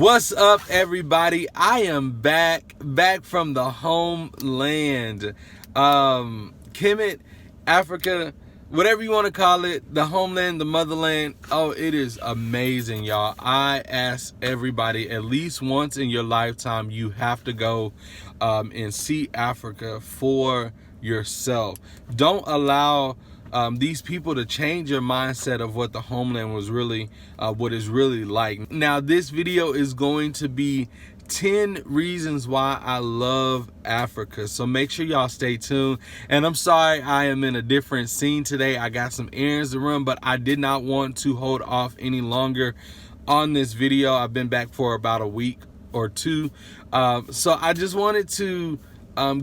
What's up, everybody? I am back from the homeland. Kemet, Africa, whatever you want to call it, the homeland, the motherland. Oh, it is amazing, y'all. I ask everybody, at least once in your lifetime, you have to go and see Africa for yourself. Don't allow these people to change your mindset of what the homeland was really, what is really like. Now, this video is going to be 10 reasons why I love Africa. So make sure y'all stay tuned. And I'm sorry I am in a different scene today. I got some errands to run, but I did not want to hold off any longer on this video. I've been back for about a week or two. So I just wanted to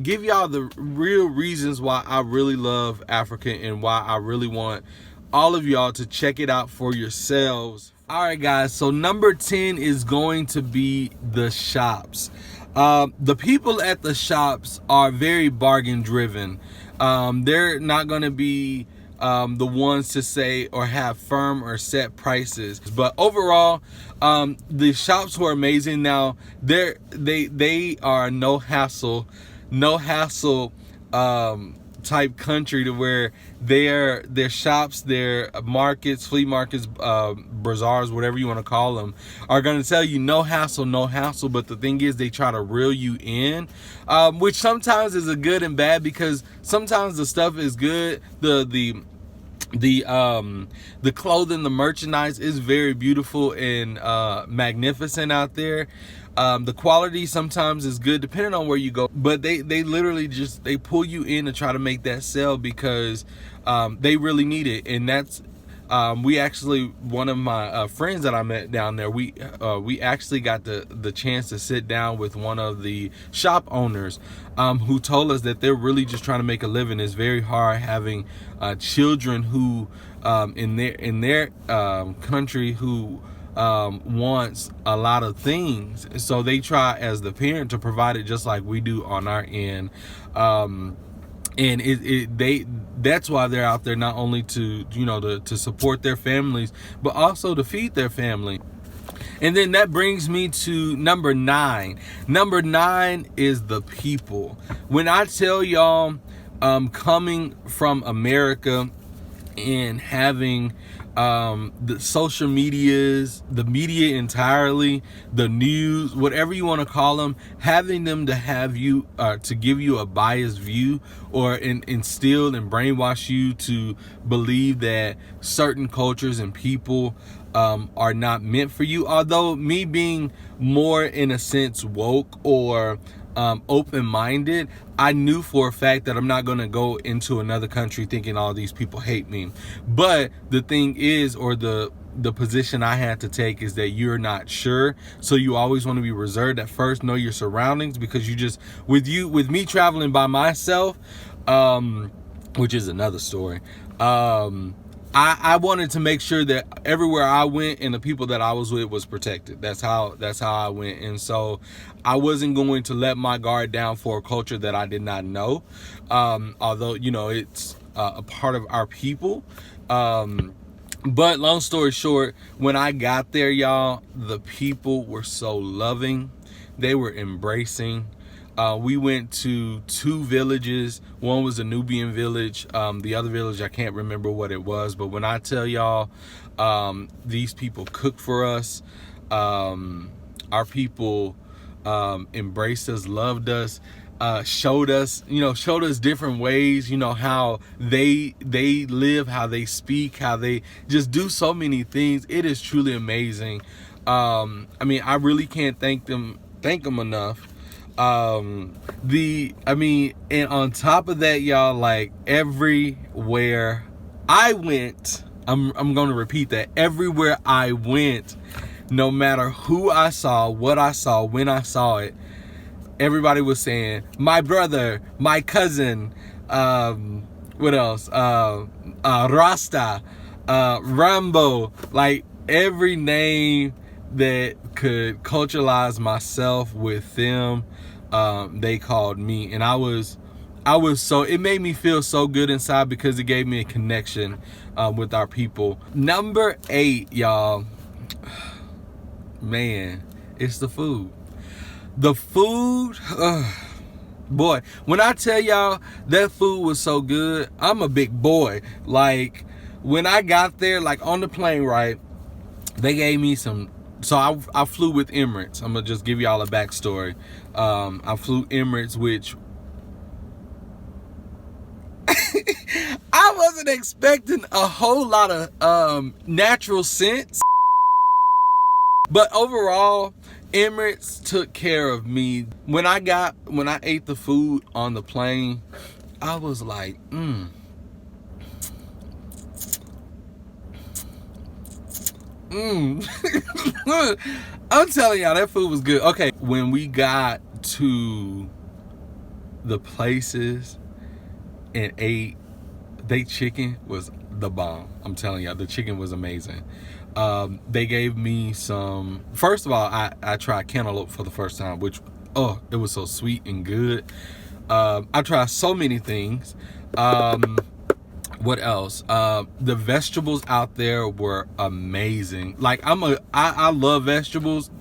give y'all the real reasons why I really love Africa and why I really want all of y'all to check it out for yourselves. All right, guys, so number 10 is going to be the shops. The people at the shops are very bargain driven. They're not going to be the ones to say or have firm or set prices, but overall the shops were amazing. Now they are no hassle type country, to where their shops, their markets, flea markets, bazaars, whatever you want to call them, are going to tell you no hassle. But the thing is, they try to reel you in, which sometimes is a good and bad, because sometimes the stuff is good. The clothing, the merchandise is very beautiful and magnificent out there. The quality sometimes is good depending on where you go, but they literally just, they pull you in to try to make that sale because they really need it. And that's we actually, one of my friends that I met down there, we actually got the chance to sit down with one of the shop owners, who told us that they're really just trying to make a living. It's very hard having children who in their country who wants a lot of things, so they try as the parent to provide it just like we do on our end. And that's why they're out there, not only to, you know, to support their families, but also to feed their family. And then that brings me to number 9. Number 9 is the people. When I tell y'all, coming from America and having the social medias, the media entirely, the news, whatever you want to call them, having them to have you, to give you a biased view, or instill and brainwash you to believe that certain cultures and people are not meant for you. Although me being more, in a sense, woke or open-minded, I knew for a fact that I'm not going to go into another country thinking all these people hate me. But the thing is, or the position I had to take, is that you're not sure, so you always want to be reserved at first. Know your surroundings, because you just, with me traveling by myself, which is another story, I wanted to make sure that everywhere I went and the people that I was with was protected. That's how I went. And so I wasn't going to let my guard down for a culture that I did not know. Although, you know, it's a part of our people. But long story short, when I got there, y'all, the people were so loving. They were embracing. We went to 2 villages. One was a Nubian village. The other village, I can't remember what it was. But when I tell y'all, these people cooked for us. Our people embraced us, loved us, showed us different ways, you know, how they live, how they speak, how they just do so many things. It is truly amazing. I mean, I really can't thank them enough. And on top of that, y'all, like, everywhere I went, I'm going to repeat that, everywhere I went, no matter who I saw, what I saw, when I saw it, everybody was saying, my brother, my cousin, what else? Rasta, Rambo, like every name that could culturalize myself with them, they called me. And I was so, it made me feel so good inside, because it gave me a connection with our people. Number 8, y'all, man, It's the food. The food, boy, when I tell y'all that food was so good, I'm a big boy. Like, when I got there, like on the plane, right, they gave me some, so I flew with Emirates. I'm gonna just give y'all a backstory. I flew Emirates, which I wasn't expecting a whole lot of natural scents. But overall, Emirates took care of me. When I ate the food on the plane, I was like, I'm telling y'all, that food was good. Okay, when we got to the places and ate, they chicken was the bomb. I'm telling y'all, the chicken was amazing. They gave me some, first of all, I tried cantaloupe for the first time, which, it was so sweet and good. I tried so many things. What else? The vegetables out there were amazing. Like, I love vegetables.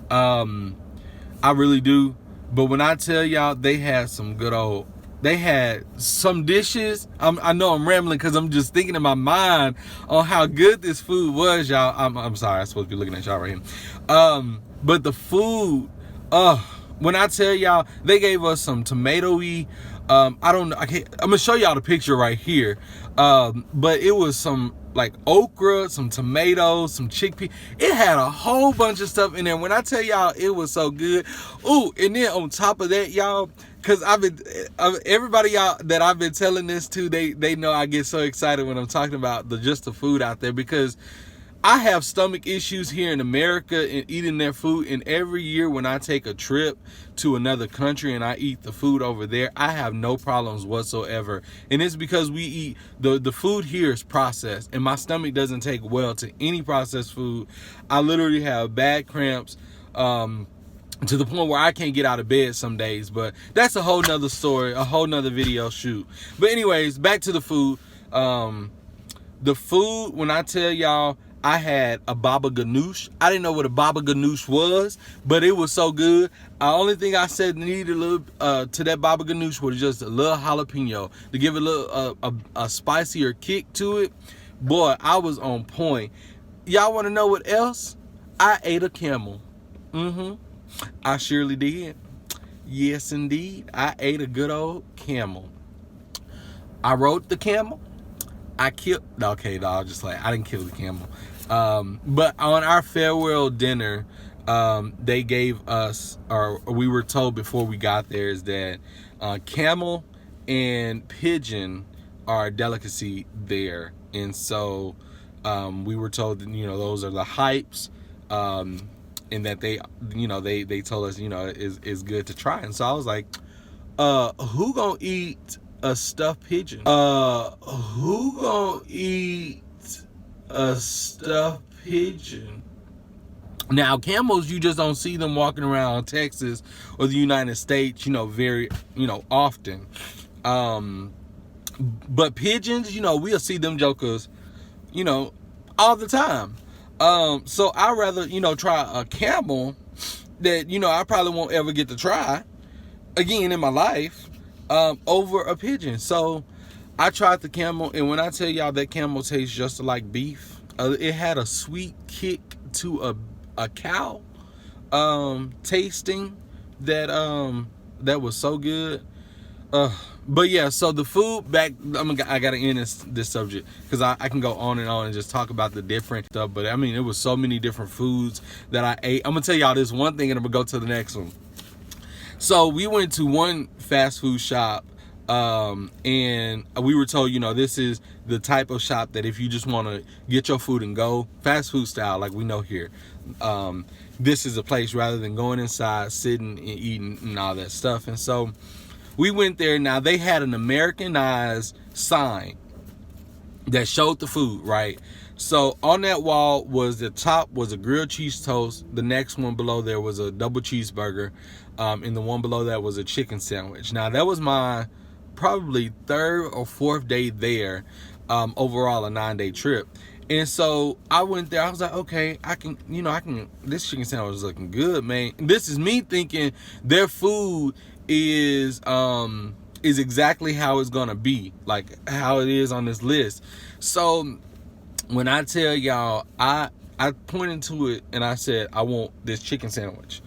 I really do. But when I tell y'all, they had some good old, they had some dishes. I know I'm rambling because I'm just thinking in my mind on how good this food was, y'all. I'm sorry, I'm supposed to be looking at y'all right here. But the food, when I tell y'all, they gave us some tomatoey, I don't know, I'm gonna show y'all the picture right here. But it was some like okra, some tomatoes, some chickpea. It had a whole bunch of stuff in there. When I tell y'all, it was so good. Ooh, and then on top of that, y'all, because everybody y'all that I've been telling this to, they know I get so excited when I'm talking about just the food out there, because I have stomach issues here in America and eating their food. And every year when I take a trip to another country and I eat the food over there, I have no problems whatsoever. And it's because we eat, the food here is processed, and my stomach doesn't take well to any processed food. I literally have bad cramps, to the point where I can't get out of bed some days. But that's a whole nother story, a whole nother video shoot. But anyways, back to the food. The food, when I tell y'all, I had a baba ganoush. I didn't know what a baba ganoush was, but it was so good. The only thing I said needed a little to that baba ganoush was just a little jalapeno to give it a little a spicier kick to it. Boy, I was on point. Y'all want to know what else? I ate a camel. I surely did. Yes, indeed. I ate a good old camel. I rode the camel. I killed, okay, no, just like, I didn't kill the camel. But on our farewell dinner, they gave us, or we were told before we got there, is that camel and pigeon are a delicacy there. And so we were told that, those are the hypes, and that they told us, is good to try. And so I was like, who gonna eat a stuffed pigeon? Who gonna eat a stuffed pigeon? Now, camels, you just don't see them walking around Texas or the United States, very, often. But pigeons, we'll see them jokers, all the time. So I'd rather, try a camel that, I probably won't ever get to try again in my life, over a pigeon. So I tried the camel, and when I tell y'all, that camel tastes just like beef. It had a sweet kick to a cow tasting that was so good. But yeah, so the food back, I gotta end this subject because I can go on and just talk about the different stuff. But I mean, it was so many different foods that I ate. I'm gonna tell y'all this one thing and I'm gonna go to the next one. So we went to one fast food shop, and we were told, this is the type of shop that if you just want to get your food and go, fast food style, like we know here, this is a place rather than going inside, sitting and eating and all that stuff. And so we went there. Now they had an Americanized sign that showed the food, right? So on that wall was, the top was a grilled cheese toast. The next one below there was a double cheeseburger. And the one below that was a chicken sandwich. Now that was my probably third or fourth day there, overall a 9-day trip. And so I went there. I was like, okay, I can, this chicken sandwich is looking good, man. This is me thinking their food is exactly how it's gonna be, like how it is on this list. So when I tell y'all, I pointed to it and I said, I want this chicken sandwich.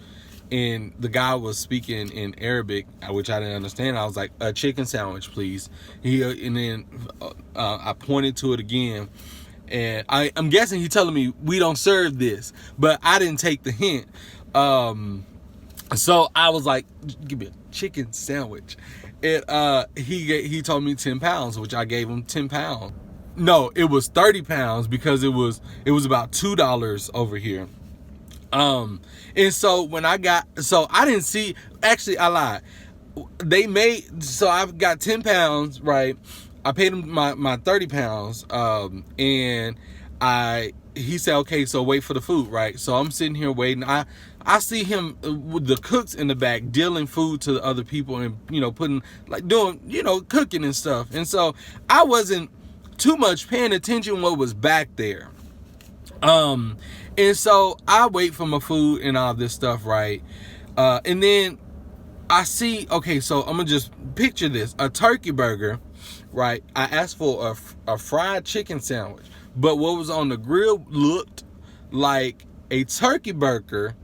And the guy was speaking in Arabic, which I didn't understand. I was like, a chicken sandwich, please. And then I pointed to it again. And I'm guessing he's telling me we don't serve this, but I didn't take the hint. So I was like, give me a chicken sandwich. He told me 10 pounds, which I gave him 10 pounds. No, it was 30 pounds because it was about $2 over here. And so when I didn't see, actually I lied. So I've got 10 pounds, right? I paid him my 30 pounds. And he said, okay, so wait for the food, right? So I'm sitting here waiting. I see him with the cooks in the back dealing food to the other people and, putting, like, doing, cooking and stuff. And so I wasn't too much paying attention what was back there. And so I wait for my food and all this stuff, right? And then I see, okay, so I'm gonna just picture this, a turkey burger, right? I asked for a fried chicken sandwich, but what was on the grill looked like a turkey burger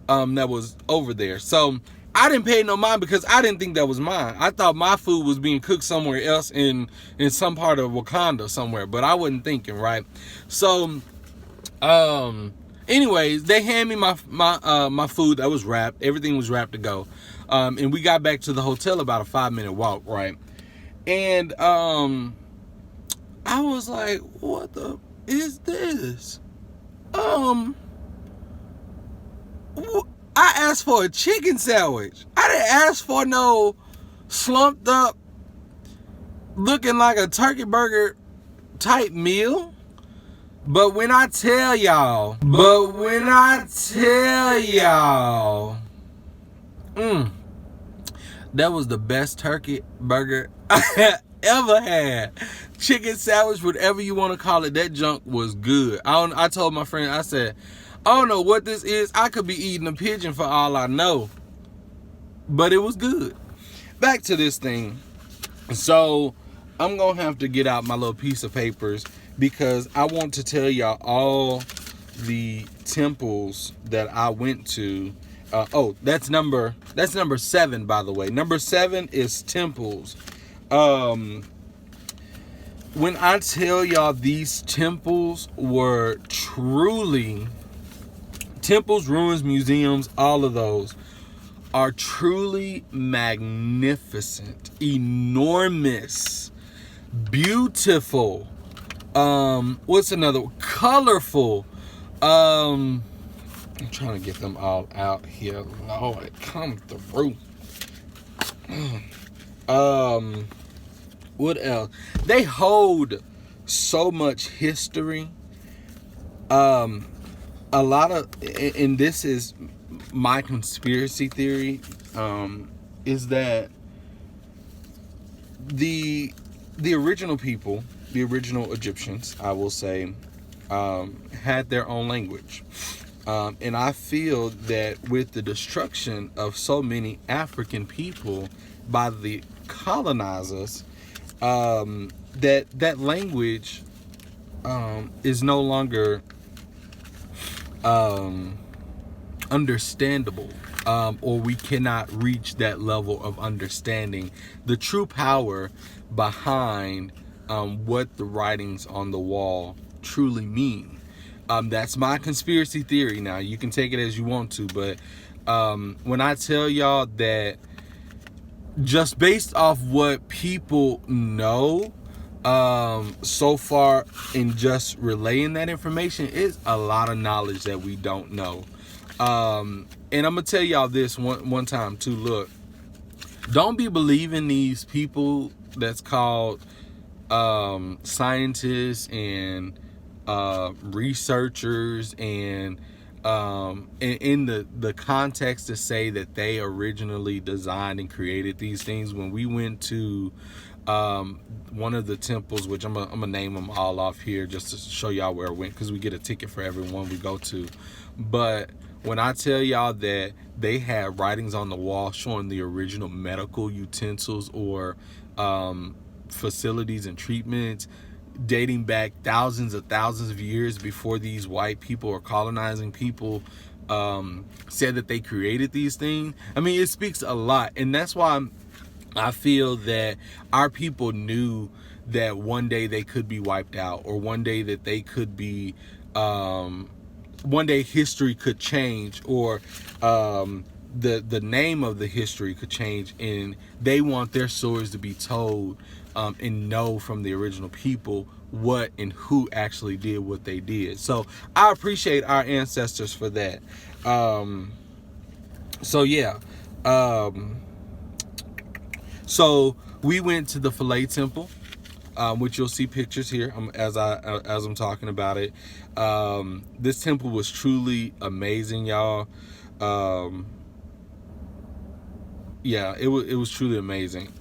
that was over there. So I didn't pay no mind because I didn't think that was mine. I thought my food was being cooked somewhere else in some part of Wakanda somewhere, but I wasn't thinking, right? So anyways, they hand me my food that was wrapped. Everything was wrapped to go. And we got back to the hotel about a 5-minute walk, right? And I was like, what the is this? I asked for a chicken sandwich. I didn't ask for no slumped up, looking like a turkey burger type meal. But when I tell y'all, that was the best turkey burger I ever had. Chicken sandwich, whatever you want to call it, that junk was good. I told my friend, I said, I don't know what this is. I could be eating a pigeon for all I know. But it was good. Back to this thing. So I'm going to have to get out my little piece of papers because I want to tell y'all all the temples that I went to. That's number 7, by the way. Number 7 is temples. When I tell y'all these temples were truly, temples, ruins, museums, all of those are truly magnificent, enormous, beautiful. What's another? Colorful. I'm trying to get them all out here. Lord, come through. What else? They hold so much history. A lot of, and this is my conspiracy theory, is that the original people, the original Egyptians, I will say, had their own language. And I feel that with the destruction of so many African people by the colonizers, that language is no longer understandable, or we cannot reach that level of understanding the true power behind what the writings on the wall truly mean. That's my conspiracy theory. Now, you can take it as you want to, but when I tell y'all that just based off what people know so far in just relaying that information, is a lot of knowledge that we don't know. And I'm gonna tell y'all this one time too. Look, don't be believing these people that's called scientists and researchers, and in the context to say that they originally designed and created these things. When we went to One of the temples, which I'm gonna name them all off here just to show y'all where it went, because we get a ticket for every one we go to. But when I tell y'all that they had writings on the wall showing the original medical utensils or facilities and treatments dating back thousands of years before these white people or colonizing people said that they created these things. I mean, it speaks a lot. And that's why I feel that our people knew that one day they could be wiped out, or one day that they could be, one day history could change, or the name of the history could change, and they want their stories to be told and know from the original people what and who actually did what they did. So I appreciate our ancestors for that. So yeah. So we went to the Philae Temple, which you'll see pictures here as I'm talking about it. This temple was truly amazing, y'all. Yeah, it was truly amazing.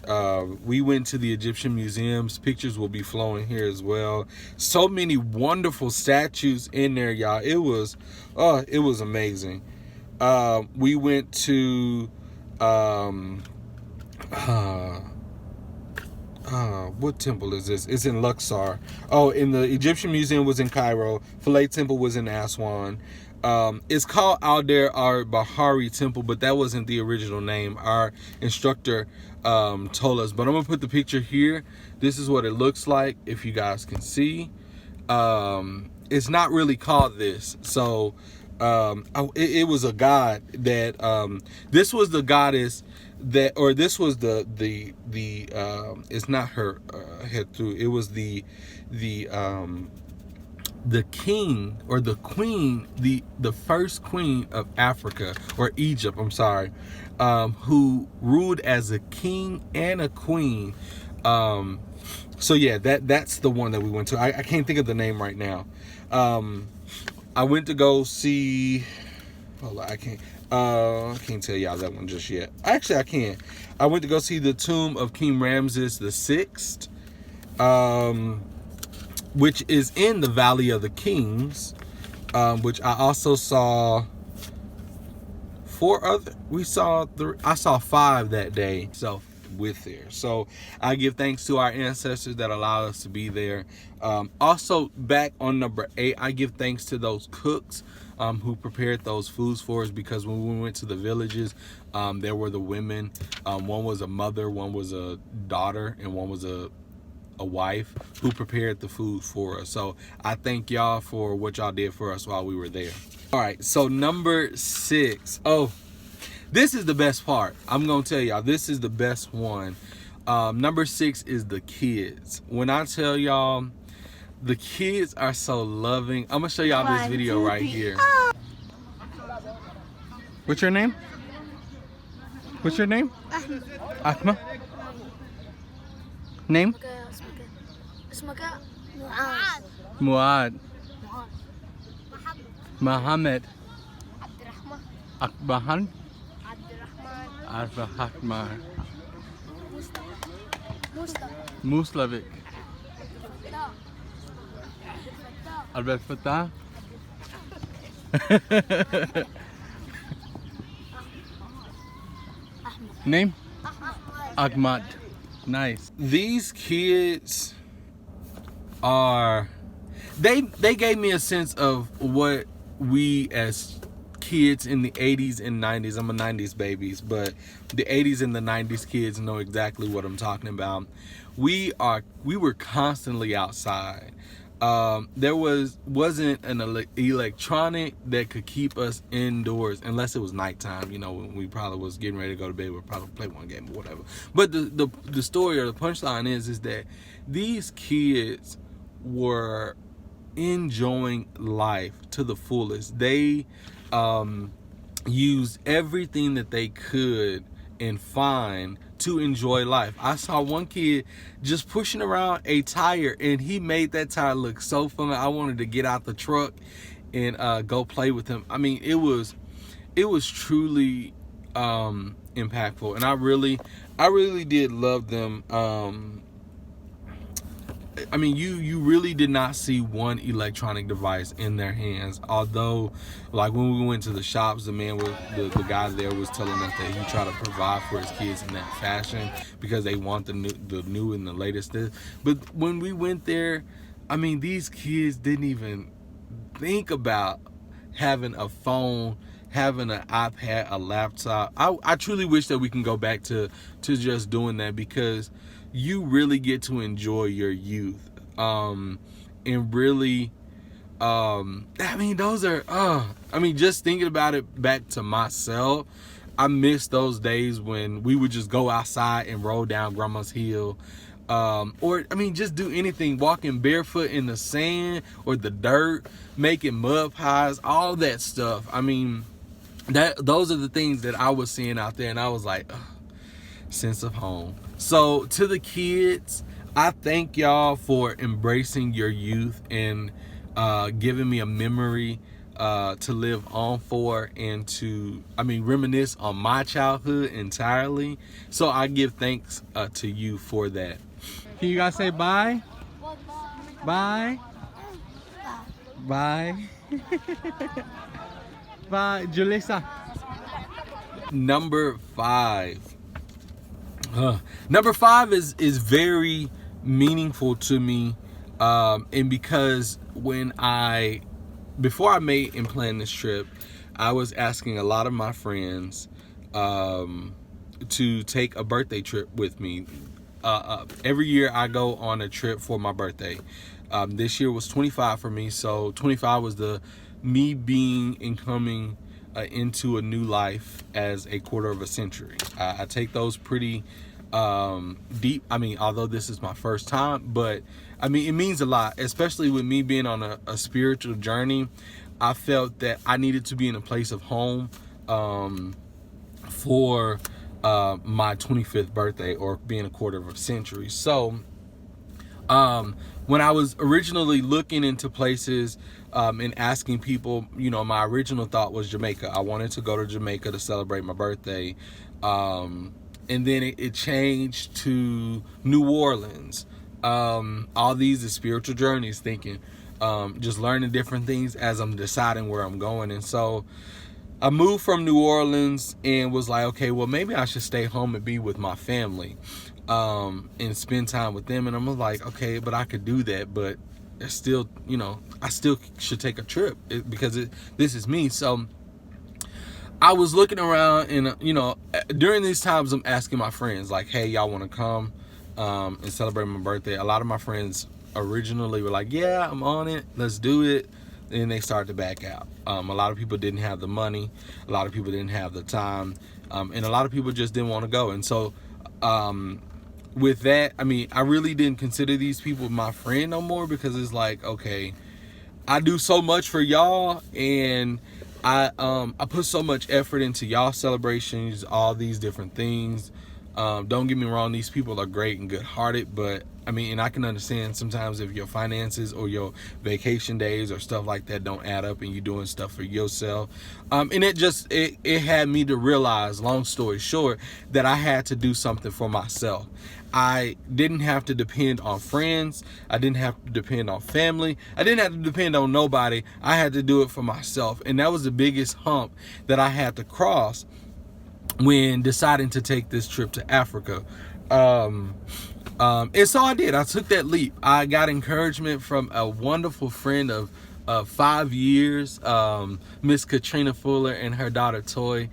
We went to the Egyptian museums. Pictures will be flowing here as well. So many wonderful statues in there, y'all. It was amazing. We went to what temple is this? It's in Luxor. Oh, in the Egyptian museum was in Cairo. Philae Temple was in Aswan. It's called Al-Der al-Bahari Temple, but that wasn't the original name. Our instructor told us. But I'm gonna put the picture here. This is what it looks like, if you guys can see. It's not really called this. So it was a god that this was the goddess that, or this was the it's not her head through. It was the king or the queen, the first queen of Africa, or Egypt, I'm sorry, who ruled as a king and a queen. So yeah, that's the one that we went to. I can't think of the name right now. I went to go see, hold on, I can't tell y'all that one just yet. Actually, I can. I went to go see the tomb of King Ramses VI, which is in the Valley of the Kings, which I also saw I saw 5 that day. So with there. So I give thanks to our ancestors that allowed us to be there. Also, back on number 8, I give thanks to those cooks who prepared those foods for us, because when we went to the villages, there were the women. One was a mother, one was a daughter, and one was a wife who prepared the food for us. So I thank y'all for what y'all did for us while we were there. All right, so number 6. Oh, this is the best part. I'm gonna tell y'all, this is the best one. Number 6 is the kids. When I tell y'all, the kids are so loving. I'm gonna show y'all this video right here. What's your name? What's your name? Ahmed. Name? Muad. Muhammad. Akbahan. Al-Fahakmar. Muslavik. Albert Fatah. Name? Ahmad. Nice. These kids are, they gave me a sense of what we as kids in the 80s and 90s, I'm a 90s babies, but the 80s and the 90s kids know exactly what I'm talking about. We were constantly outside. There wasn't an electronic that could keep us indoors unless it was nighttime. You know, when we probably was getting ready to go to bed, we'd probably play one game or whatever. But the story or the punchline is that these kids were enjoying life to the fullest. They used everything that they could and find to enjoy life. I saw one kid just pushing around a tire, and he made that tire look so fun. I wanted to get out the truck and go play with him. I mean, it was truly impactful, and I really did love them I mean, you really did not see one electronic device in their hands. Although, like when we went to the shops, the guy there was telling us that he tried to provide for his kids in that fashion because they want the new and the latest. But when we went there, I mean, these kids didn't even think about having a phone, having an iPad, a laptop. I truly wish that we can go back to just doing that, because you really get to enjoy your youth. And really, I mean, those are, I mean, just thinking about it back to myself, I miss those days when we would just go outside and roll down Grandma's hill. Or, I mean, just do anything, walking barefoot in the sand or the dirt, making mud pies, all that stuff. I mean, those are the things that I was seeing out there, and I was like, sense of home. So to the kids, I thank y'all for embracing your youth and giving me a memory to live on for, and to, I mean, reminisce on my childhood entirely. So I give thanks to you for that. Can you guys say bye? Bye. Bye. Bye, Julissa. Number 5. Number 5 is very meaningful to me, and because before I made and planned this trip, I was asking a lot of my friends to take a birthday trip with me. Every year I go on a trip for my birthday. This year was 25 for me, so 25 was me being and coming into a new life as a quarter of a century. I take those pretty deep. I mean, although this is my first time, but I mean, it means a lot, especially with me being on a spiritual journey. I felt that I needed to be in a place of home for my 25th birthday, or being a quarter of a century. So when I was originally looking into places and asking people, you know, my original thought was Jamaica. I wanted to go to Jamaica to celebrate my birthday. And then it changed to New Orleans. All these are spiritual journeys, thinking, just learning different things as I'm deciding where I'm going. And so I moved from New Orleans and was like, okay, well, maybe I should stay home and be with my family and spend time with them. And I'm like, okay, but I could do that, but it's still, you know, I still should take a trip because this is me. So I was looking around, and you know, during these times I'm asking my friends, like, hey, y'all want to come and celebrate my birthday? A lot of my friends originally were like, yeah, I'm on it, let's do it. And they started to back out. A lot of people didn't have the money, a lot of people didn't have the time, and a lot of people just didn't want to go. And so with that, I mean, I really didn't consider these people my friend no more, because it's like, okay, I do so much for y'all, and I put so much effort into y'all celebrations, all these different things. Don't get me wrong, these people are great and good-hearted, but I mean, and I can understand sometimes if your finances or your vacation days or stuff like that don't add up and you're doing stuff for yourself. And it had me to realize, long story short, that I had to do something for myself. I didn't have to depend on friends. I didn't have to depend on family. I didn't have to depend on nobody. I had to do it for myself. And that was the biggest hump that I had to cross when deciding to take this trip to Africa. And so I did. I took that leap. I got encouragement from a wonderful friend of 5 years, Miss Katrina Fuller, and her daughter Toy,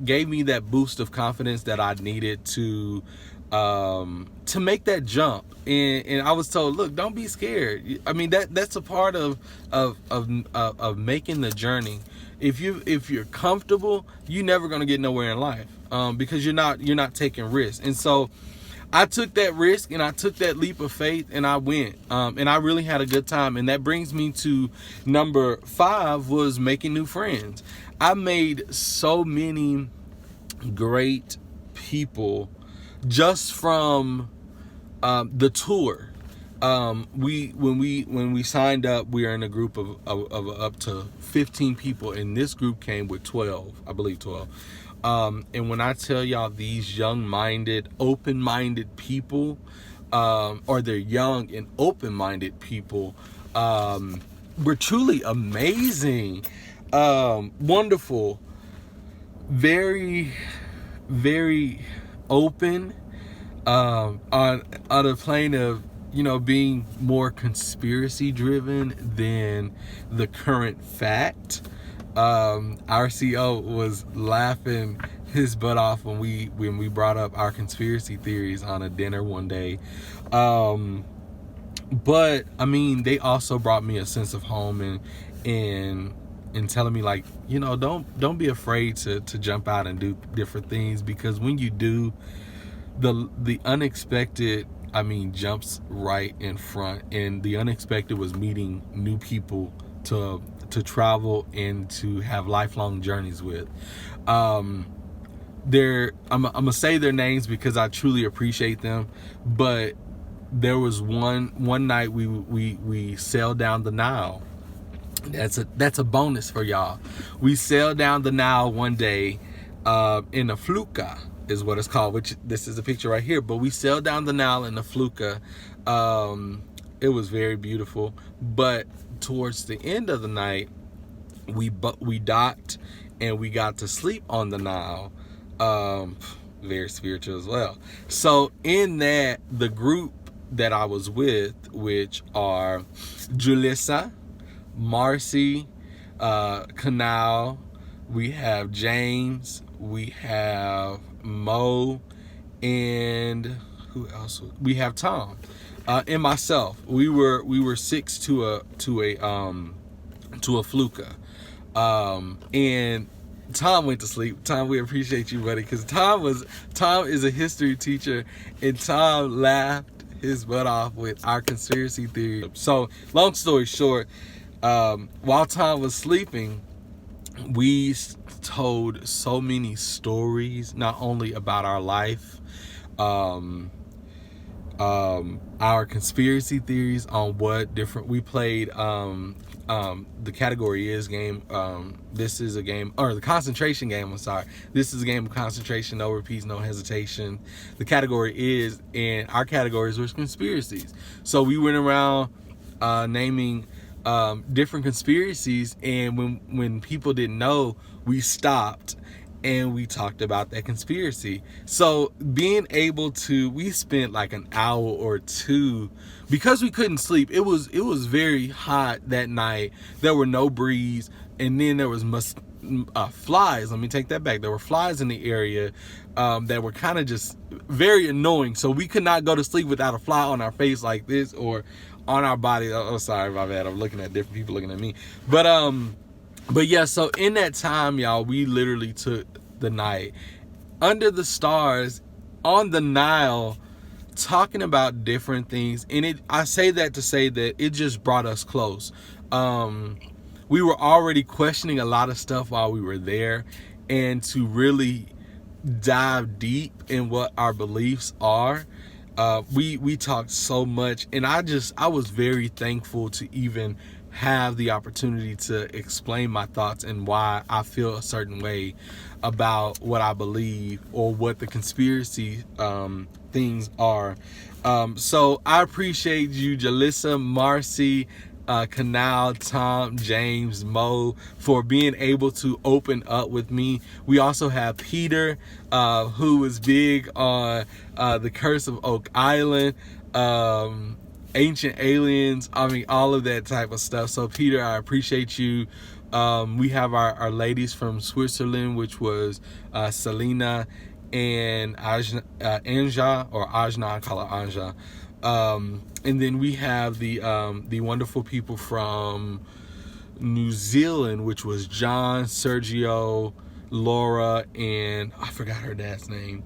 gave me that boost of confidence that I needed to make that jump. And I was told, look, don't be scared. I mean, that's a part of making the journey. If you're comfortable, you're never gonna get nowhere in life, because you're not taking risks. And so I took that risk and I took that leap of faith and I went, and I really had a good time. And that brings me to number 5, was making new friends. I made so many great people just from the tour. When we signed up, we were in a group of up to 15 people, and this group came with 12, I believe 12. And when I tell y'all, these young-minded, open-minded people, or they're young and open-minded people, were truly amazing, wonderful, very, very open, on a plane of, you know, being more conspiracy driven than the current fact. Our CO was laughing his butt off when we brought up our conspiracy theories on a dinner one day. But I mean, they also brought me a sense of home, and telling me, like, you know, don't be afraid to jump out and do different things, because when you do, the unexpected, I mean, jumps right in front. And the unexpected was meeting new people to travel and to have lifelong journeys with. I'm gonna say their names because I truly appreciate them. But there was one night we sailed down the Nile. That's a bonus for y'all. We sailed down the Nile one day, in a fluka is what it's called, which this is a picture right here. But we sailed down the Nile in a fluka. It was very beautiful. But towards the end of the night, we docked and we got to sleep on the Nile. Very spiritual as well. So in that, the group that I was with, which are Julissa, Marcy, Canal, we have James, we have Mo, and who else? We have Tom, and myself. We were 6 to a fluka, and Tom went to sleep. Tom, we appreciate you, buddy, because Tom is a history teacher, and Tom laughed his butt off with our conspiracy theory. So, long story short, while Tom was sleeping, we told so many stories, not only about our life, our conspiracy theories on what different we played. The category is game. This is a game, or the concentration game. I'm sorry. This is a game of concentration, no repeats, no hesitation. The category is, and our categories were conspiracies. So we went around naming different conspiracies, and when people didn't know, we stopped and we talked about that conspiracy. So being able to, we spent like an hour or two, because we couldn't sleep. It was very hot that night. There were no breeze, and then there was flies. Let me take that back. There were flies in the area that were kind of just very annoying. So we could not go to sleep without a fly on our face like this, or on our body. Oh, sorry, my bad. I'm looking at different people looking at me. But yeah, so in that time, y'all, we literally took the night under the stars on the Nile, talking about different things. And I say that to say that it just brought us close. We were already questioning a lot of stuff while we were there, and to really dive deep in what our beliefs are. We talked so much, and I was very thankful to even have the opportunity to explain my thoughts and why I feel a certain way about what I believe, or what the conspiracy things are. So I appreciate you, Jalissa, Marcy, Canal, Tom, James, Mo, for being able to open up with me. We also have Peter, who was big on the Curse of Oak Island, Ancient Aliens, I mean, all of that type of stuff. So Peter, I appreciate you. We have our ladies from Switzerland, which was Selena and Anja, or Ajna, I call her Anja. And then we have the wonderful people from New Zealand, which was John, Sergio, Laura, and I forgot her dad's name.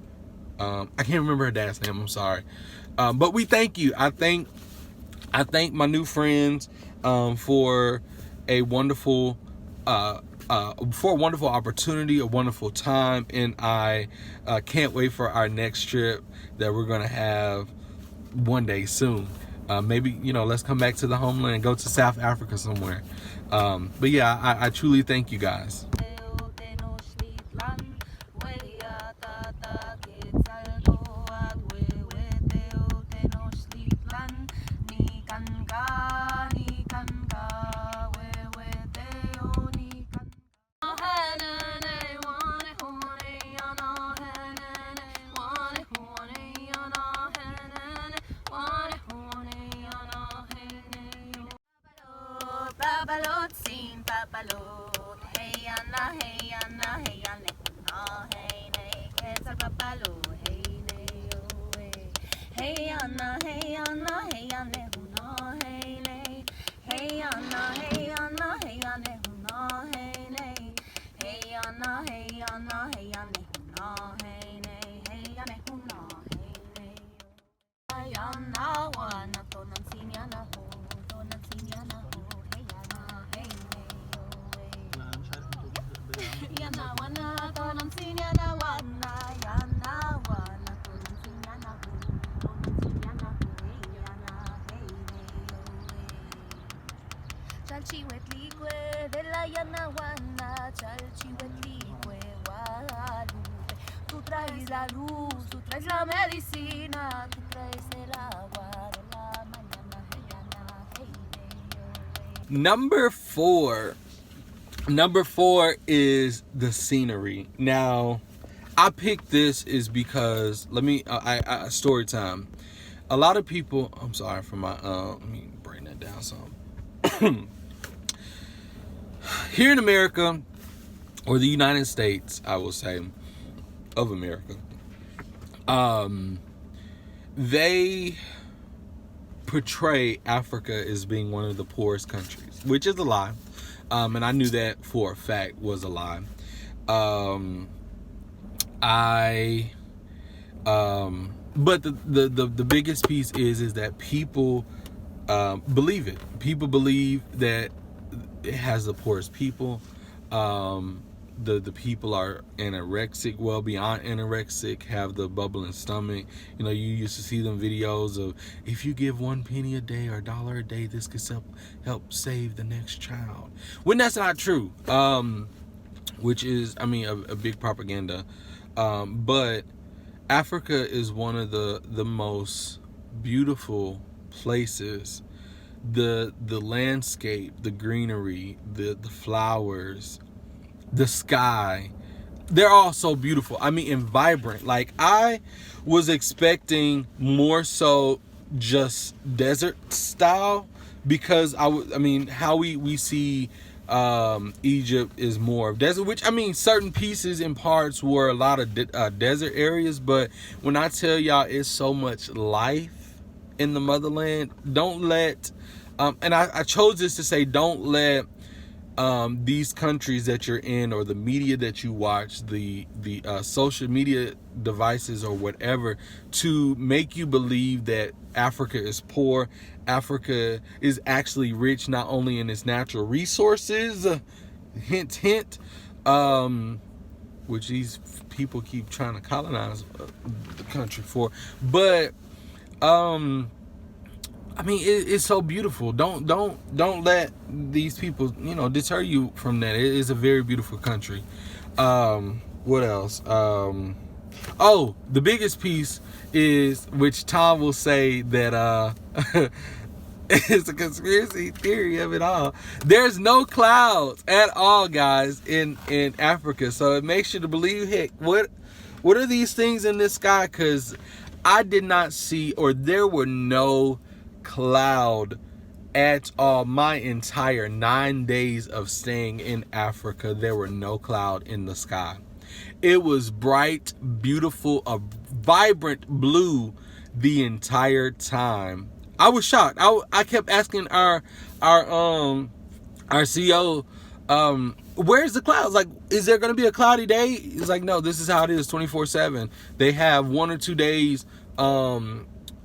I can't remember her dad's name. I'm sorry. But we thank you. I thank my new friends for a wonderful opportunity, a wonderful time, and I can't wait for our next trip that we're gonna have one day soon. Maybe, let's come back to the homeland and go to South Africa somewhere. But yeah, I truly thank you guys. papalot, sin papalot. Hey Anna, hey Anna, hey Anna, no, hey nay, quetzal papalot, hey nay, oh hey. Hey Anna, hey Anna, hey Anna, no, hey nay. Hey Anna, hey Anna, hey Anna, no, hey nay. Hey Anna, hey Anna, hey Anna, no, hey nay. Hey Anna, no, hey nay. Hey Anna, wanna to ng sinya na ho, to ng sinya na ho. Hey Anna, hey nay, oh hey. Yana wanna to ng sinya na wanna, Yana wanna to ng sinya na ho, to ng sinya na ho. Hey Anna, hey nay, oh hey. Chalchihuetlicue de la Yana wanna, Chalchihuetlicue Guadalupe. Tú traes la luz, tú traes la medicina, tú traes el agua de la mañana. Hey Anna, hey nay, oh hey. Number four is the scenery. Now, I picked this is because I story time. A lot of people. I'm sorry for my. Let me bring that down some. Here in America, or the United States, I will say, of America, they portray Africa as being one of the poorest countries, which is a lie. And I knew that for a fact was a lie. But the biggest piece is that people believe it. People believe that it has the poorest people. The people are anorexic, well beyond anorexic, have the bubbling stomach. You know, you used to see them videos of, if you give 1 penny a day or $1 a day, this could help save the next child. When that's not true, which is, I mean, a big propaganda. But Africa is one of the most beautiful places. The landscape, the greenery, the flowers, the sky, they're all so beautiful. I mean, and vibrant. Like, I was expecting more so just desert style, because how we see Egypt is more of desert, which, I mean, certain pieces and parts were a lot of desert areas, but when I tell y'all it's so much life in the motherland, don't let and I chose this to say, don't let these countries that you're in, or the media that you watch, the social media devices or whatever, to make you believe that Africa is poor. Africa is actually rich, not only in its natural resources, hint hint, which these people keep trying to colonize the country for, but I mean, it's so beautiful. Don't let these people, you know, deter you from that. It is a very beautiful country. What else? Oh, the biggest piece is, which Tom will say that it's a conspiracy theory of it all. There's no clouds at all, guys, in Africa. So it makes you to believe, heck, what are these things in this sky? Because I did not see, or there were no cloud at all. My entire 9 days of staying in Africa, there were no cloud in the sky. It was bright, beautiful, a vibrant blue the entire time. I was shocked. I kept asking our CEO, where's the clouds? Like, is there going to be a cloudy day? He's like, no, this is how it is 24/7. They have 1 or 2 days,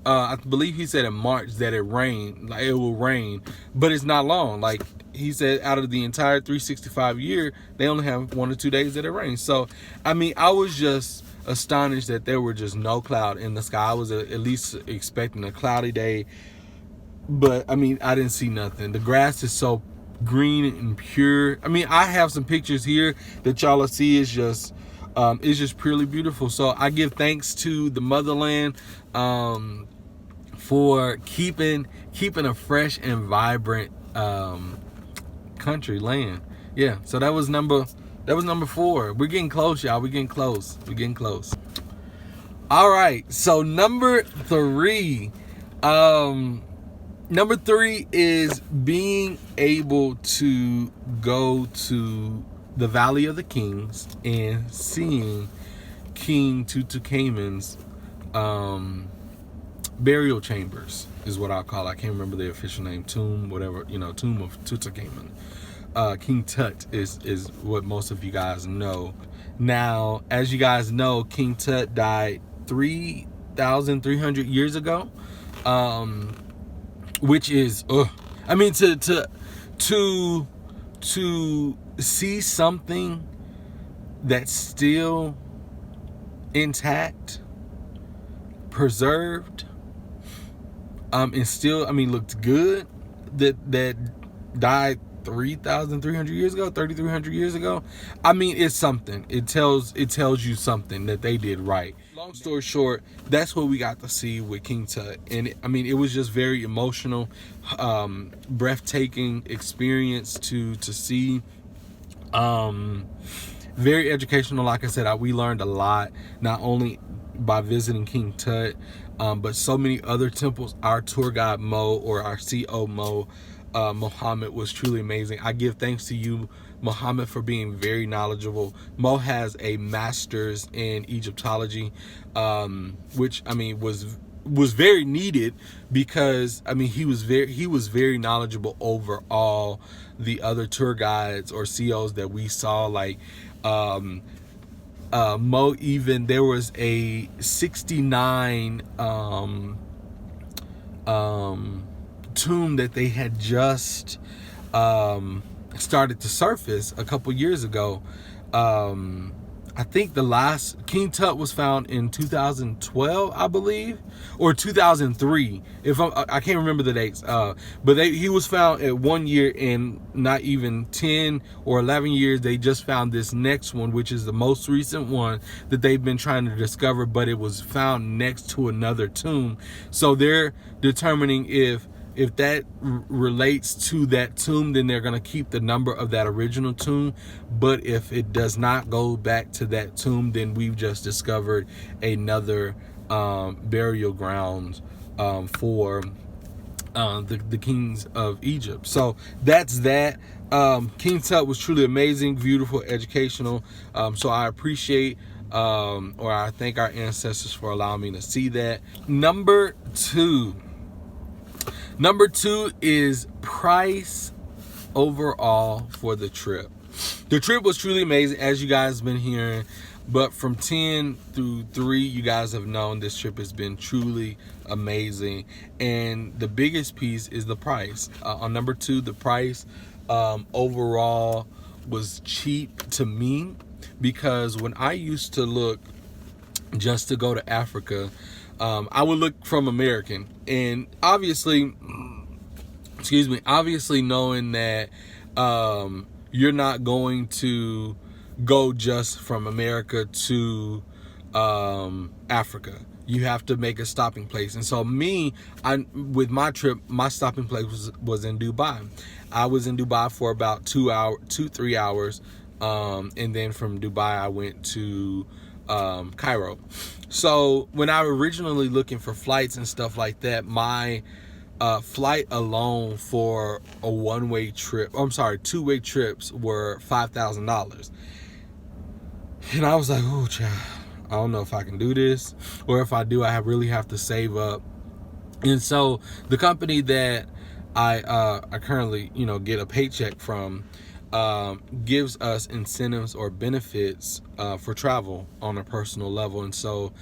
I believe he said in March that it rained, like it will rain, but it's not long. Like he said, out of the entire 365 year, they only have 1 or 2 days that it rains. So, I mean, I was just astonished that there were just no cloud in the sky. I was at least expecting a cloudy day, but I mean, I didn't see nothing. The grass is so green and pure. I mean, I have some pictures here that y'all will see. It's just purely beautiful. So I give thanks to the motherland for keeping a fresh and vibrant country land. Yeah, so that was number 4. We're getting close, y'all. We're getting close. All right, so number 3, Number 3 is being able to go to the Valley of the Kings and seeing King Tutankhamun's burial chambers is what I'll call it. I can't remember the official name. Tomb, whatever, Tomb of Tutankhamun. King Tut is what most of you guys know. Now, as you guys know, King Tut died 3,300 years ago, which is, I mean, to see something that's still intact, preserved, and still, I mean, looked good, that died 3,300 years ago, 3,300 years ago. I mean, it's something. It tells you something that they did right. Long story short, that's what we got to see with King Tut, and it was just very emotional, breathtaking experience to see. Very educational. Like I said, we learned a lot, not only by visiting King Tut, but so many other temples. Our tour guide Mo, or our CO Mo, Muhammad, was truly amazing. I give thanks to you, Muhammad, for being very knowledgeable. Mo has a master's in Egyptology, which I mean was very needed, because I mean he was very knowledgeable over all the other tour guides or COs that we saw. Like Mo, even there was a 69 tomb that they had just started to surface a couple years ago. I think the last King Tut was found in 2012, I believe, or 2003. I can't remember the dates. But he was found at 1 year, and not even 10 or 11 years. They just found this next one, which is the most recent one that they've been trying to discover. But it was found next to another tomb, so they're determining if that relates to that tomb, then they're going to keep the number of that original tomb. But if it does not go back to that tomb, then we've just discovered another burial ground for the kings of Egypt. So that's that. King Tut was truly amazing, beautiful, educational. So I appreciate, or I thank our ancestors for allowing me to see that. Number two is price overall for the trip. The trip was truly amazing, as you guys have been hearing. But from 10 through 3, you guys have known this trip has been truly amazing. And the biggest piece is the price. On number 2, the price overall was cheap to me, because when I used to look just to go to Africa, I would look from American, and obviously knowing that you're not going to go just from America to Africa. You have to make a stopping place. And so with my trip, my stopping place was in Dubai. I was in Dubai for about 3 hours. And then from Dubai, I went to Cairo. So when I was originally looking for flights and stuff like that, my flight alone for a two-way trips were $5,000. And I was like, oh, child, I don't know if I can do this, or if I do, I really have to save up. And so the company that I currently, get a paycheck from, gives us incentives or benefits for travel on a personal level. And so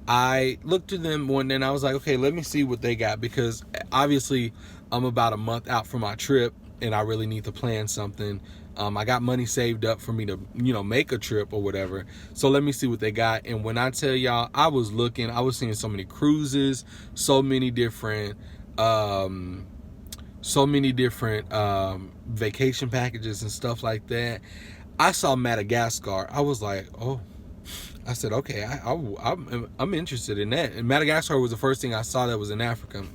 I looked to them one day and I was like, okay, let me see what they got, because obviously I'm about a month out from my trip and I really need to plan something. I got money saved up for me to, make a trip or whatever. So let me see what they got. And when I tell y'all, I was seeing so many cruises, so many different vacation packages and stuff like that. I saw Madagascar. I was like, oh, I said, okay, I'm interested in that. And Madagascar was the first thing I saw that was in Africa.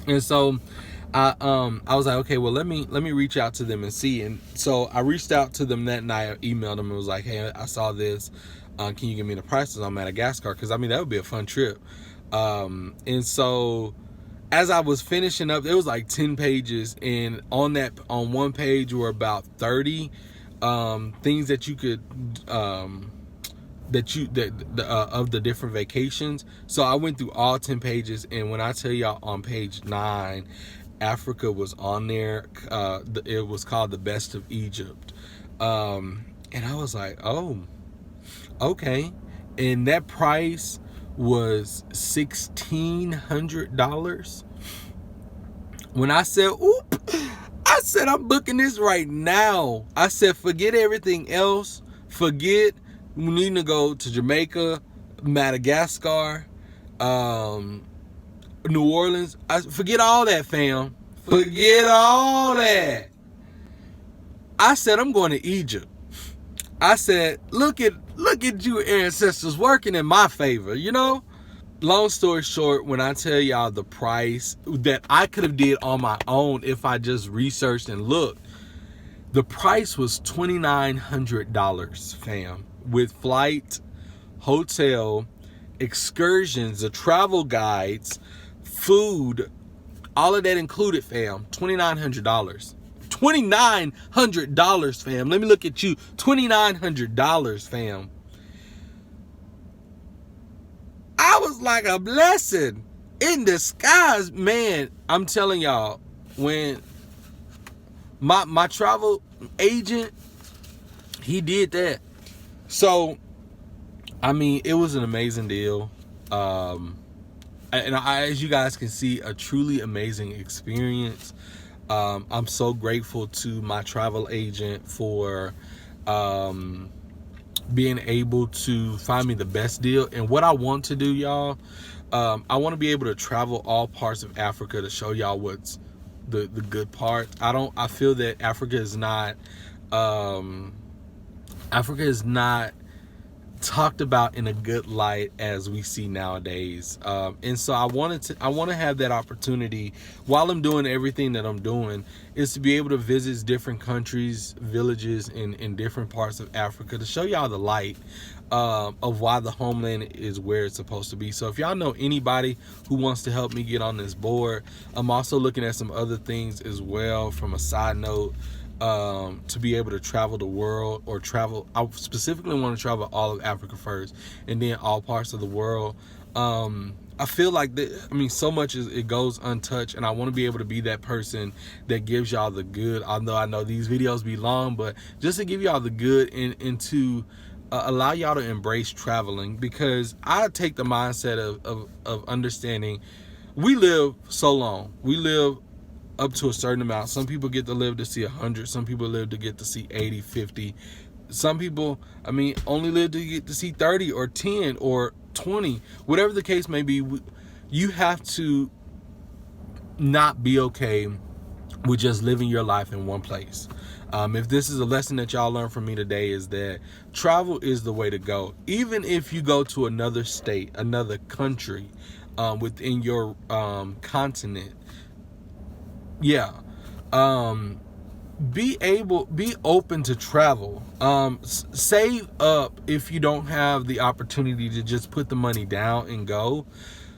And so I was like, okay, well, let me reach out to them and see. And so I reached out to them that night. I emailed them and was like, hey, I saw this. Can you give me the prices on Madagascar? Because that would be a fun trip. And so as I was finishing up, there was like 10 pages, and on one page were about 30 things that you could of the different vacations. So I went through all 10 pages, and when I tell y'all, on page 9, Africa was on there. It was called The Best of Egypt, and I was like, oh, okay. And that price was $1,600. When I said, oop, I said, I'm booking this right now. I said, forget everything else. Forget we need to go to Jamaica, Madagascar, New Orleans. Forget all that, fam. Forget all that. I said, I'm going to Egypt. I said, look at you ancestors working in my favor, you know? Long story short, when I tell y'all the price that I could have did on my own if I just researched and looked, the price was $2,900, fam, with flight, hotel, excursions, the travel guides, food, all of that included, fam. $2,900. $2,900, fam. Let me look at you. $2,900, fam. I was like a blessing in disguise, man. I'm telling y'all, when my travel agent, he did that. So, I mean, it was an amazing deal. As you guys can see, a truly amazing experience. I'm so grateful to my travel agent for being able to find me the best deal. And what I want to do, y'all, I want to be able to travel all parts of Africa to show y'all what's the good part. I feel that Africa is not talked about in a good light as we see nowadays, and so I want to have that opportunity while I'm doing everything that I'm doing, is to be able to visit different countries, villages in different parts of Africa to show y'all the light of why the homeland is where it's supposed to be. So if y'all know anybody who wants to help me get on this board, I'm also looking at some other things as well from a side note, to be able to travel the world, or travel. I specifically want to travel all of Africa first, and then all parts of the world. I feel like so much it goes untouched, and I want to be able to be that person that gives y'all the good. Although I know these videos be long, but just to give y'all the good and to allow y'all to embrace traveling, because I take the mindset of understanding we live so long. We live up to a certain amount. Some people get to live to see 100. Some people live to get to see 80, 50. Some people, only live to get to see 30 or 10 or 20. Whatever the case may be, you have to not be okay with just living your life in one place. If this is a lesson that y'all learned from me today, is that travel is the way to go. Even if you go to another state, another country, within your continent, be open to travel. Save up if you don't have the opportunity to just put the money down and go.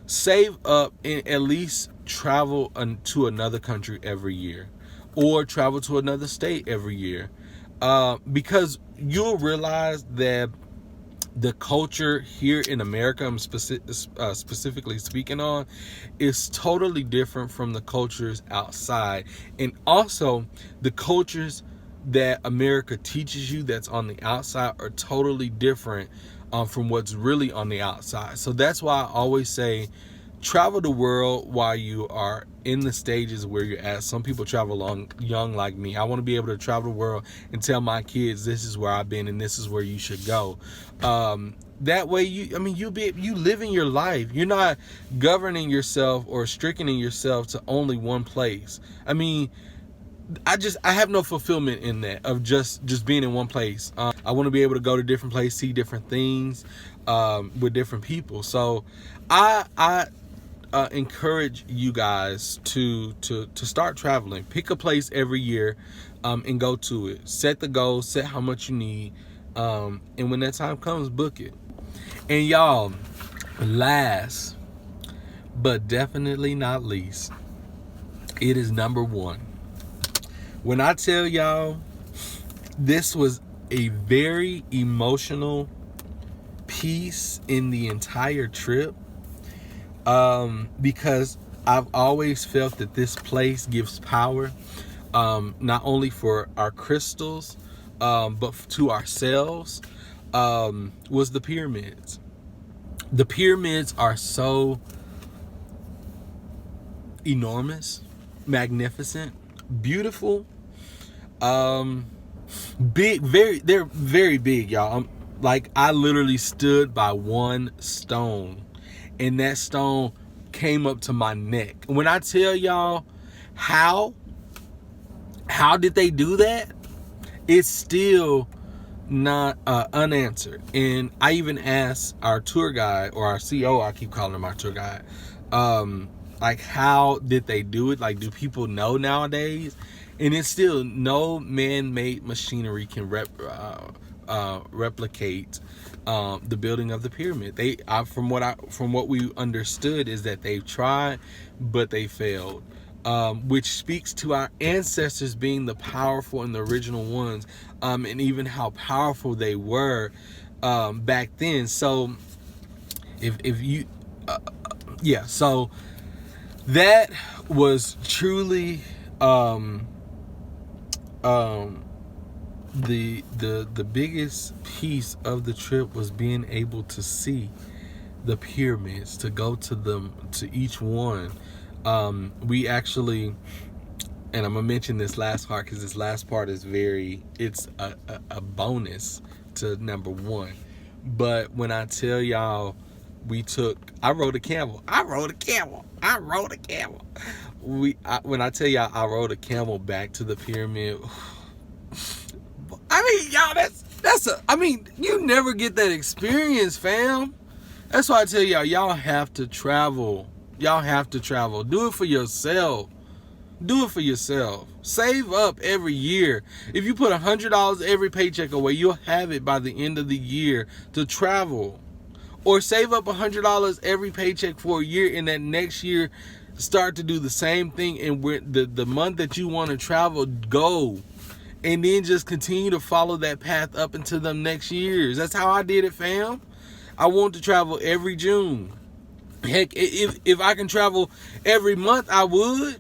Save up and at least travel to another country every year, or travel to another state every year, because you'll realize that the culture here in America, I'm specifically speaking on, is totally different from the cultures outside. And also, the cultures that America teaches you that's on the outside are totally different from what's really on the outside. So that's why I always say, travel the world while you are in the stages where you're at. Some people travel young like me. I want to be able to travel the world and tell my kids, this is where I've been and this is where you should go. That way you living your life. You're not governing yourself or restricting yourself to only one place. I have no fulfillment in that, of just being in one place. I want to be able to go to different places, see different things, with different people. So I encourage you guys to start traveling. Pick a place every year, and go to it. Set the goal, set how much you need, and when that time comes, book it. And y'all, last but definitely not least, it is number one. When I tell y'all, this was a very emotional piece in the entire trip, because I've always felt that this place gives power, not only for our crystals, but to ourselves, was the pyramids. The pyramids are so enormous, magnificent, beautiful, big, they're very big, y'all. Like, I literally stood by one stone, and that stone came up to my neck. When I tell y'all how did they do that, it's still not unanswered. And I even asked our tour guide, or our CO, I keep calling him our tour guide, like, how did they do it? Like, do people know nowadays? And it's still, no man-made machinery can replicate the building of the pyramid. From what we understood, is that they've tried, but they failed, which speaks to our ancestors being the powerful and the original ones, and even how powerful they were back then. So if you so that was truly the biggest piece of the trip, was being able to see the pyramids, to go to them, to each one. We actually, and I'm gonna mention this last part because this last part is it's a bonus to number one. But when I tell y'all, I rode a camel. When I tell y'all, I rode a camel back to the pyramid. I mean, y'all, you never get that experience, fam. That's why I tell y'all have to travel. Y'all have to travel. Do it for yourself. Save up every year. If you put $100 every paycheck away, you'll have it by the end of the year to travel. Or save up $100 every paycheck for a year, and that next year start to do the same thing. And the month that you want to travel, go. And then just continue to follow that path up into them next years. That's how I did it, fam. I want to travel every June. Heck, if I can travel every month, I would.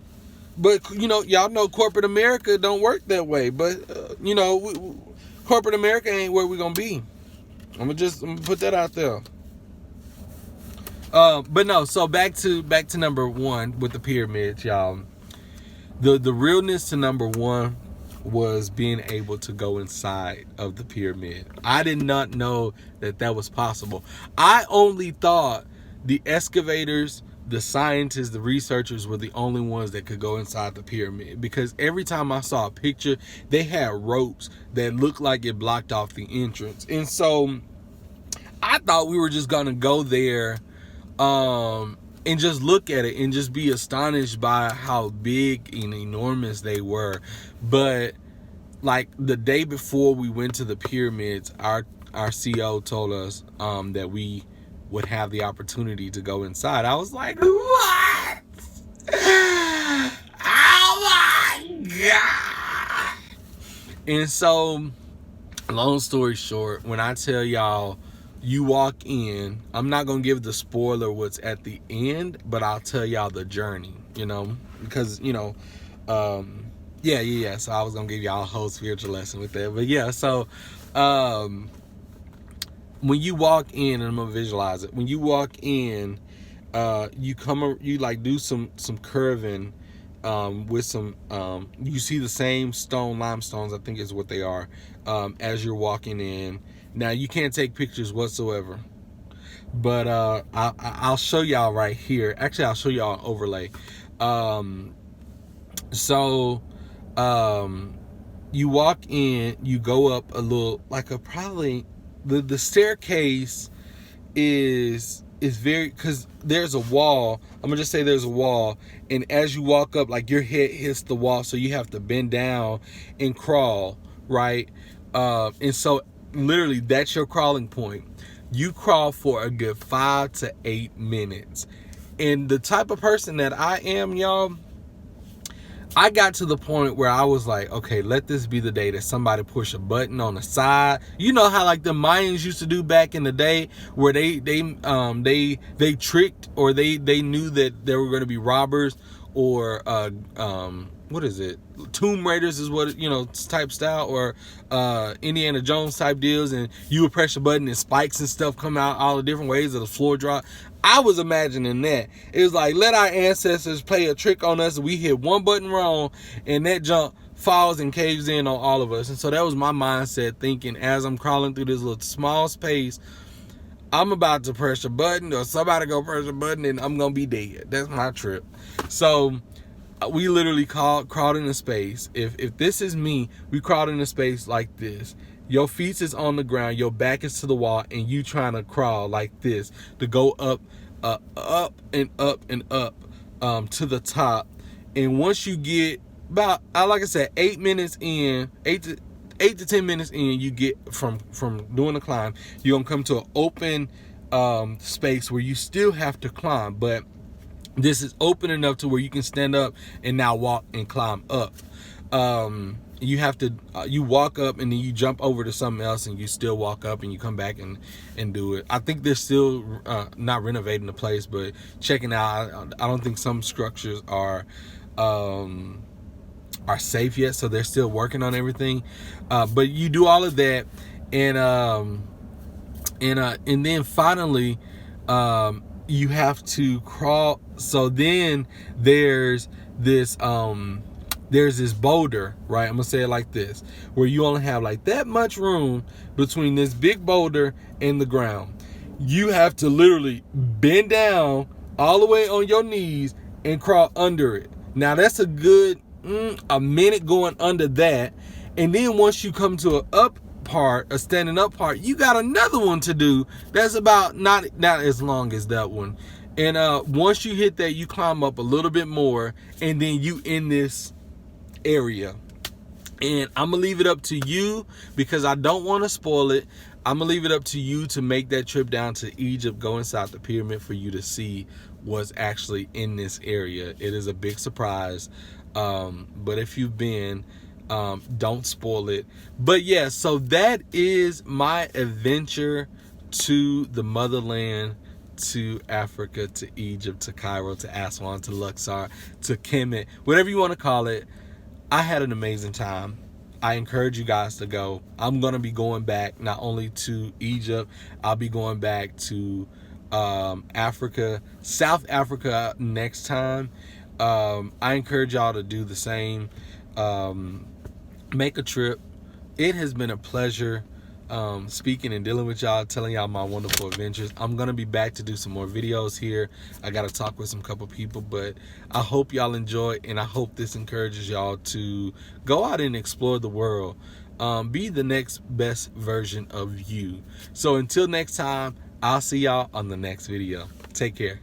But, y'all know corporate America don't work that way. But, corporate America ain't where we're going to be. I'm going to put that out there. But no, so back to number one with the pyramids, y'all. The realness to number one was being able to go inside of the pyramid. I did not know that was possible. I only thought the excavators, the scientists, the researchers were the only ones that could go inside the pyramid, because every time I saw a picture, they had ropes that looked like it blocked off the entrance. And so I thought we were just gonna go there and just look at it and just be astonished by how big and enormous they were. But like the day before we went to the pyramids, our CO told us that we would have the opportunity to go inside. I was like, what? Oh my God. And so, long story short, when I tell y'all, you walk in, I'm not going to give the spoiler what's at the end, but I'll tell y'all the journey, because, so I was going to give y'all a whole spiritual lesson with that. But yeah, so when you walk in, and I'm going to visualize it. When you walk in, you like do some curving with some, you see the same limestones, I think is what they are, as you're walking in. Now, you can't take pictures whatsoever, but I'll show y'all right here. Actually, I'll show y'all an overlay. You walk in, you go up a little, the staircase is very, because there's a wall. I'm gonna just say there's a wall, and as you walk up, like, your head hits the wall, so you have to bend down and crawl, right? And so literally that's your crawling point. You crawl for a good 5 to 8 minutes. And the type of person that I am, y'all, I got to the point where I was like, okay, let this be the day that somebody push a button on the side. You know how like the Mayans used to do back in the day, where they tricked, or they knew that there were going to be robbers, or what is it? Tomb Raiders is what, you know, type style, or Indiana Jones type deals, and you would press a button and spikes and stuff come out all the different ways of the floor drop. I was imagining that. It was like, let our ancestors play a trick on us. We hit one button wrong, and that junk falls and caves in on all of us. And so that was my mindset, thinking as I'm crawling through this little small space, I'm about to press a button, or somebody go press a button, and I'm going to be dead. That's my trip. So we literally crawled into space. If this is me, we crawled into space like this. Your feet is on the ground, your back is to the wall, and you trying to crawl like this to go up, up and up and up to the top. And once you get about, like I said, 8 minutes in, 8 to 10 minutes in, you get from doing the climb, you're gonna come to an open space where you still have to climb, but this is open enough to where you can stand up and now walk and climb up. You have to, you walk up and then you jump over to something else, and you still walk up and you come back and do it. I think they're still not renovating the place, but checking out. I don't think some structures are safe yet, so they're still working on everything. But you do all of that, and then finally, you have to crawl. So then there's this boulder, right? I'm gonna say it like this, where you only have like that much room between this big boulder and the ground. You have to literally bend down all the way on your knees and crawl under it. Now that's a good a minute going under that, and then once you come to a standing up part, you got another one to do. That's about not as long as that one. And once you hit that, you climb up a little bit more, and then you in this area. And I'm gonna leave it up to you, because I don't want to spoil it. I'm gonna leave it up to you to make that trip down to Egypt, go inside the pyramid for you to see what's actually in this area. It is a big surprise, but if you've been, don't spoil it. But yeah, so that is my adventure to the motherland, to Africa, to Egypt, to Cairo, to Aswan, to Luxor, to Kemet, whatever you want to call it. I had an amazing time. I encourage you guys to go. I'm going to be going back not only to Egypt, I'll be going back to Africa, South Africa next time. I encourage y'all to do the same. Make a trip. It has been a pleasure speaking and dealing with y'all, telling y'all my wonderful adventures. I'm gonna be back to do some more videos here. I gotta talk with some couple people, but I hope y'all enjoy, and I hope this encourages y'all to go out and explore the world. Be the next best version of you. So until next time, I'll see y'all on the next video. Take care.